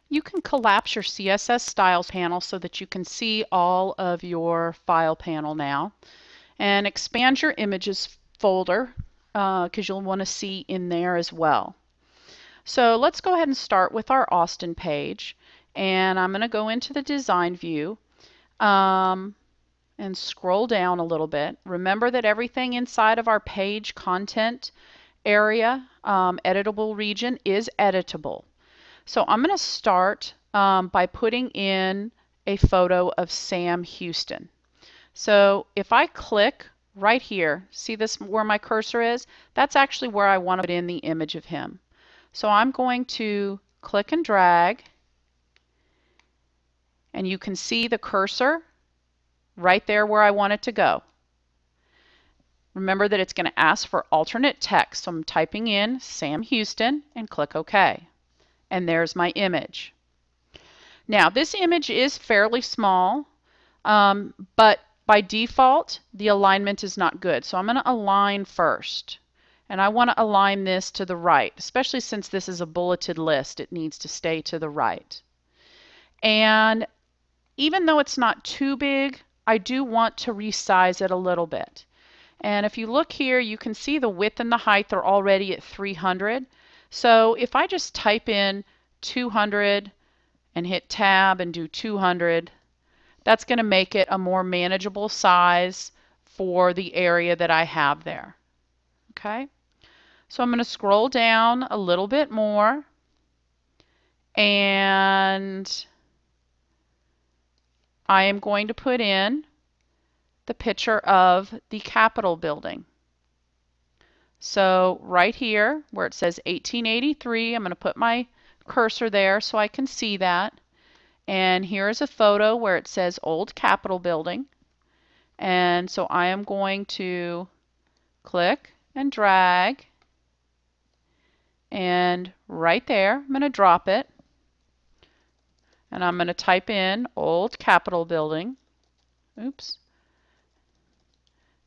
You can collapse your CSS styles panel so that you can see all of your file panel now, and expand your images folder because you'll want to see in there as well. So let's go ahead and start with our Austin page, and I'm going to go into the design view and scroll down a little bit. Remember that everything inside of our page content area, editable region, is editable. So I'm going to start by putting in a photo of Sam Houston. So if I click right here, see this where my cursor is? That's actually where I want to put in the image of him. So I'm going to click and drag, and you can see the cursor right there where I want it to go. Remember that it's going to ask for alternate text. So I'm typing in Sam Houston and click OK. And there's my image. Now this image is fairly small, but by default the alignment is not good. So I'm going to align first. And I want to align this to the right, especially since this is a bulleted list. It needs to stay to the right. And even though it's not too big, I do want to resize it a little bit. And if you look here, you can see the width and the height are already at 300. So if I just type in 200 and hit tab and do 200, that's going to make it a more manageable size for the area that I have there. Okay, so I'm going to scroll down a little bit more, and I am going to put in the picture of the Capitol building. So right here where it says 1883, I'm going to put my cursor there so I can see that. And here is a photo where it says Old Capitol building. And so I am going to click and drag, and right there I'm going to drop it, and I'm going to type in Old Capitol building. Oops.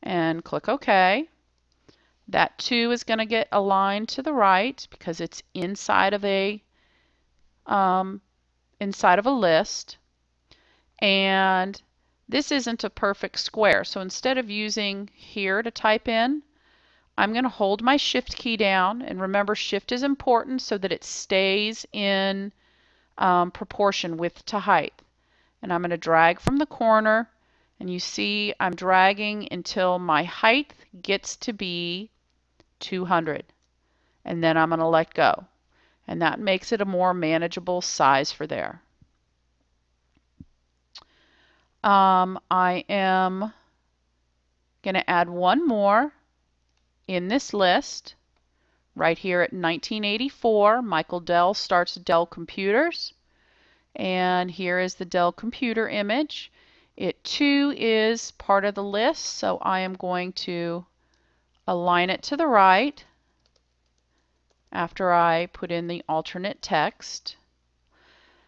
And click OK. That too is going to get aligned to the right because it's inside of a list. And this isn't a perfect square. So instead of using here to type in, I'm going to hold my Shift key down. And remember, Shift is important so that it stays in proportion width to height. And I'm going to drag from the corner. And you see I'm dragging until my height gets to be 200. And then I'm going to let go. And that makes it a more manageable size for there. I am going to add one more in this list. Right here at 1984, Michael Dell starts Dell Computers. And here is the Dell computer image. It too is part of the list, so I am going to align it to the right after I put in the alternate text.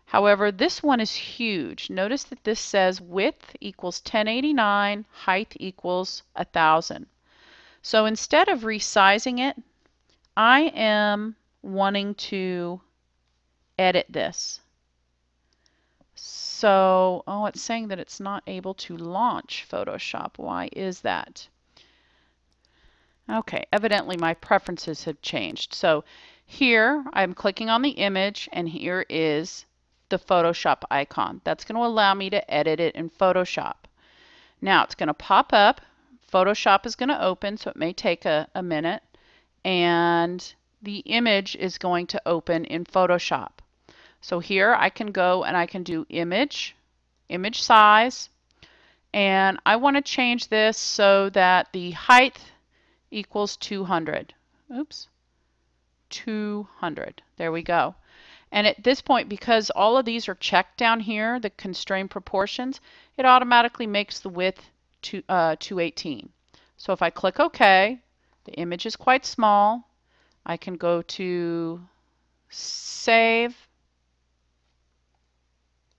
However, this one is huge. Notice that this says width equals 1089, height equals 1000. So instead of resizing it, I am wanting to edit this. So, oh, it's saying that it's not able to launch Photoshop. Why is that? Okay, evidently my preferences have changed. So here I'm clicking on the image, and here is the Photoshop icon. That's going to allow me to edit it in Photoshop. Now it's going to pop up. Photoshop is going to open, so it may take a minute. And the image is going to open in Photoshop. So here I can go and I can do image size. And I want to change this so that the height equals 200. Oops. 200. There we go. And at this point, because all of these are checked down here, the constrained proportions, it automatically makes the width 218. So if I click OK, the image is quite small. I can go to Save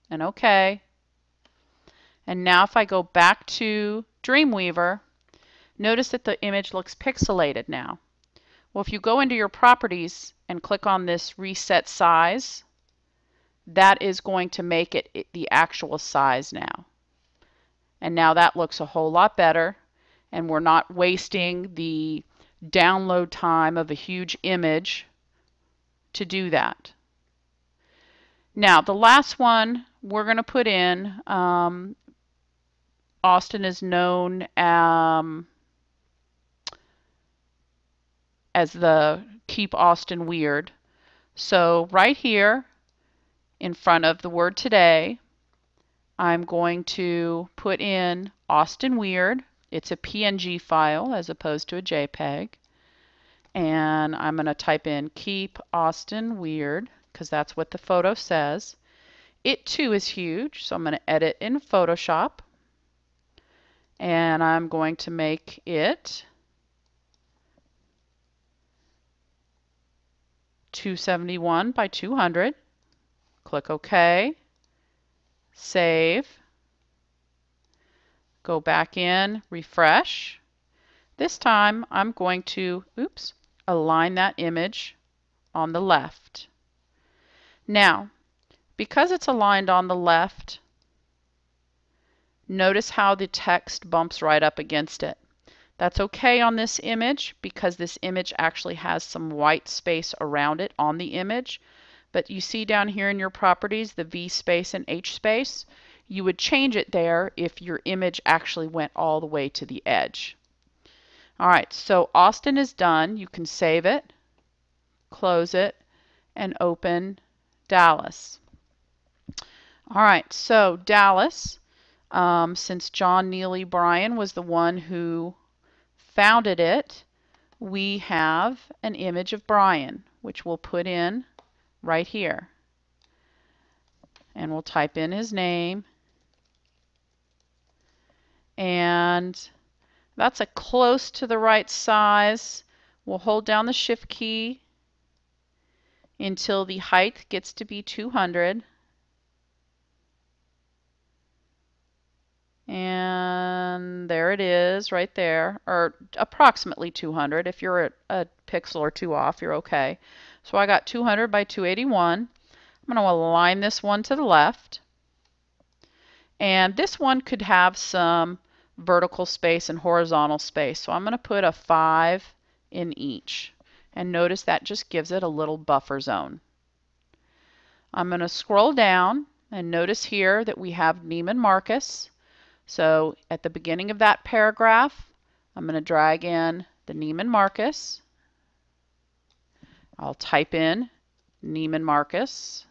and OK. And now if I go back to Dreamweaver, notice that the image looks pixelated now. Well, if you go into your properties and click on this reset size, that is going to make it the actual size now. And now that looks a whole lot better, and we're not wasting the download time of a huge image to do that. Now the last one we're going to put in, Austin is known as the Keep Austin Weird. So right here in front of the word today, I'm going to put in Austin Weird. It's a PNG file as opposed to a JPEG. And I'm going to type in Keep Austin Weird because that's what the photo says. It too is huge, so I'm going to edit in Photoshop. And I'm going to make it 271 by 200. Click OK. Save. Go back in, refresh. This time I'm going to, align that image on the left. Now, because it's aligned on the left, notice how the text bumps right up against it. That's okay on this image because this image actually has some white space around it on the image. But you see down here in your properties the V space and H space. You would change it there if your image actually went all the way to the edge. Alright, so Austin is done. You can save it, close it, and open Dallas. Alright, so Dallas, since John Neely Bryan was the one who founded it, we have an image of Bryan, which we'll put in right here. And we'll type in his name. And that's a close to the right size. We'll hold down the Shift key until the height gets to be 200. And there it is right there, or approximately 200. If you're a pixel or two off, you're okay. So I got 200 by 281. I'm going to align this one to the left. And this one could have some vertical space and horizontal space. So I'm going to put a 5 in each. And notice that just gives it a little buffer zone. I'm going to scroll down and notice here that we have Neiman Marcus. So at the beginning of that paragraph, I'm going to drag in the Neiman Marcus. I'll type in Neiman Marcus.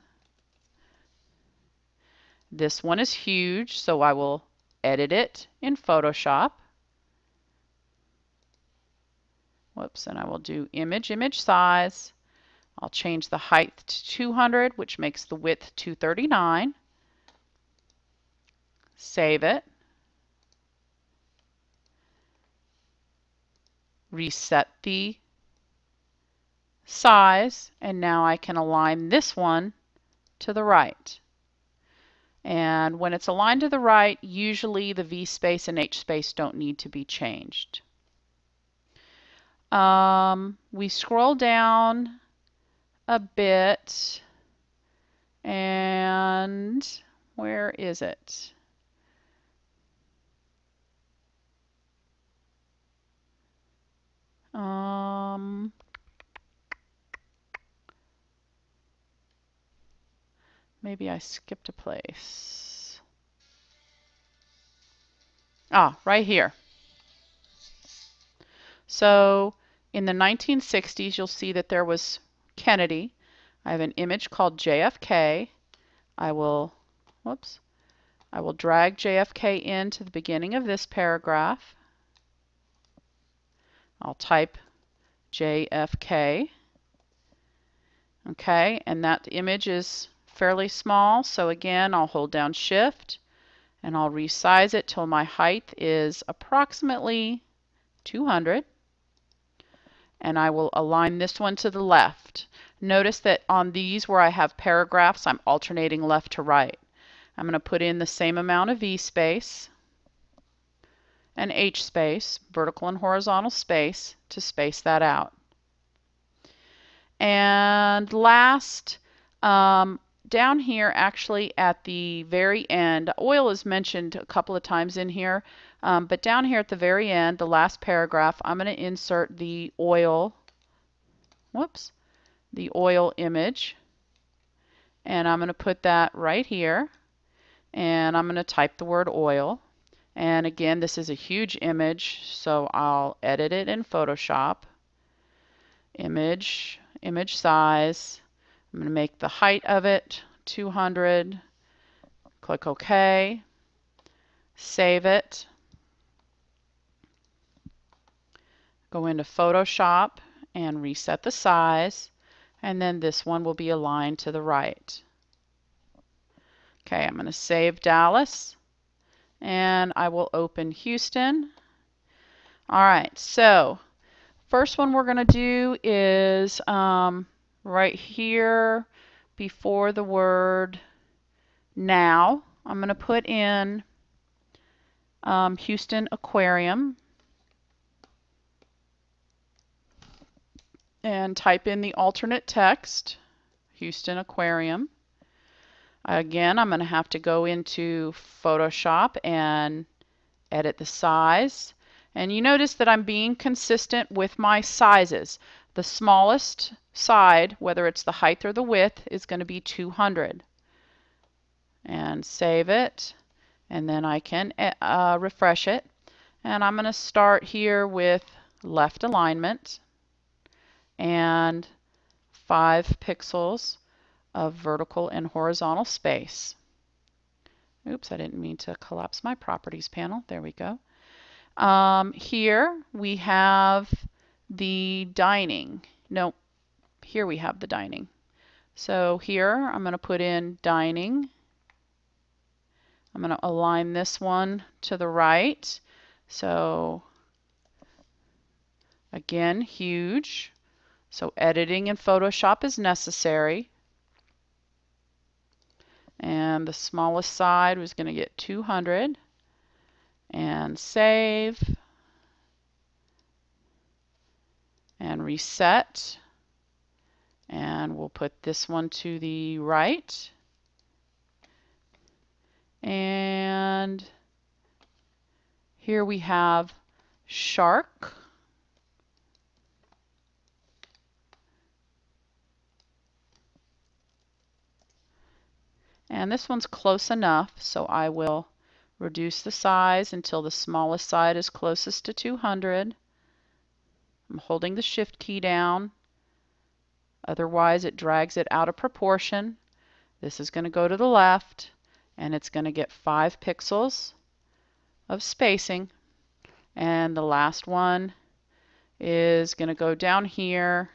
This one is huge, so I will edit it in Photoshop. Whoops, and I will do image size. I'll change the height to 200, which makes the width 239. Save it. Reset the size, and now I can align this one to the right. And when it's aligned to the right, usually the V space and H space don't need to be changed. We scroll down a bit, and where is it? Maybe I skipped a place. Ah, right here. So in the 1960s, you'll see that there was Kennedy. I have an image called JFK. I will drag JFK into the beginning of this paragraph. I'll type JFK. Okay, and that image is fairly small, so again I'll hold down Shift and I'll resize it till my height is approximately 200, and I will align this one to the left. Notice that on these where I have paragraphs, I'm alternating left to right. I'm going to put in the same amount of V space and H space, vertical and horizontal space, to space that out. And last, down here, actually at the very end, oil is mentioned a couple of times in here, but down here at the very end, the last paragraph, I'm going to insert the oil, the oil image, and I'm going to put that right here, and I'm going to type the word oil. And again, this is a huge image, so I'll edit it in Photoshop. Image size. I'm going to make the height of it 200. Click OK. Save it. Go into Photoshop and reset the size. And then this one will be aligned to the right. Okay, I'm going to save Dallas. And I will open Houston. All right, so first one we're going to do is right here before the word now. I'm going to put in Houston Aquarium and type in the alternate text, Houston Aquarium. Again, I'm going to have to go into Photoshop and edit the size. And you notice that I'm being consistent with my sizes. The smallest side, whether it's the height or the width, is going to be 200. And save it. And then I can refresh it. And I'm going to start here with left alignment and 5 pixels of vertical and horizontal space. Oops, I didn't mean to collapse my properties panel. There we go. Here we have the dining. No, here we have the dining. So here I'm going to put in dining. I'm going to align this one to the right. So again, huge. So editing in Photoshop is necessary. And the smallest side was going to get 200. And save. And reset. And we'll put this one to the right. And here we have shark. And this one's close enough, so I will reduce the size until the smallest side is closest to 200. I'm holding the Shift key down. Otherwise, it drags it out of proportion. This is going to go to the left, and it's going to get 5 pixels of spacing. And the last one is going to go down here,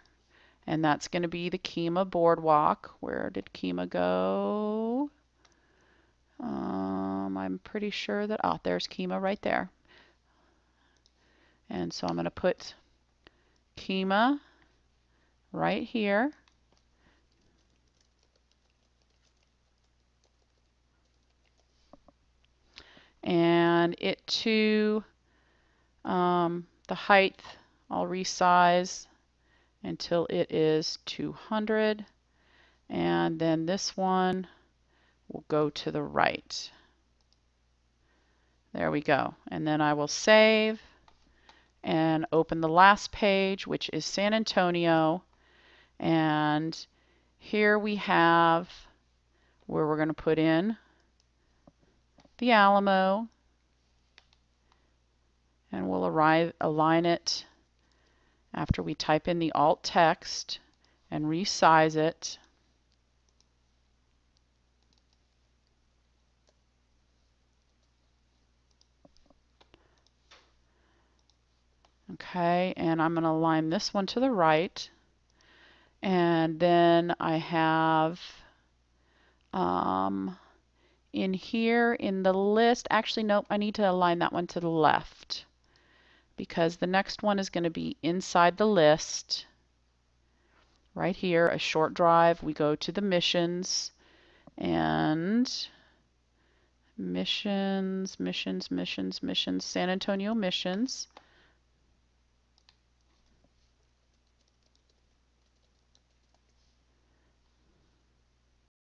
and that's going to be the Kemah Boardwalk. Where did Kemah go? I'm pretty sure that, oh, there's Kemah right there. And so I'm going to put Kemah right here. And it to the height, I'll resize until it is 200. And then this one will go to the right. There we go. And then I will save and open the last page, which is San Antonio. And here we have where we're going to put in the Alamo. And we'll align it after we type in the alt text and resize it. Okay, and I'm going to align this one to the right. And then I have in here in the list, actually nope, I need to align that one to the left because the next one is going to be inside the list. Right here, a short drive, we go to the missions and missions, San Antonio missions.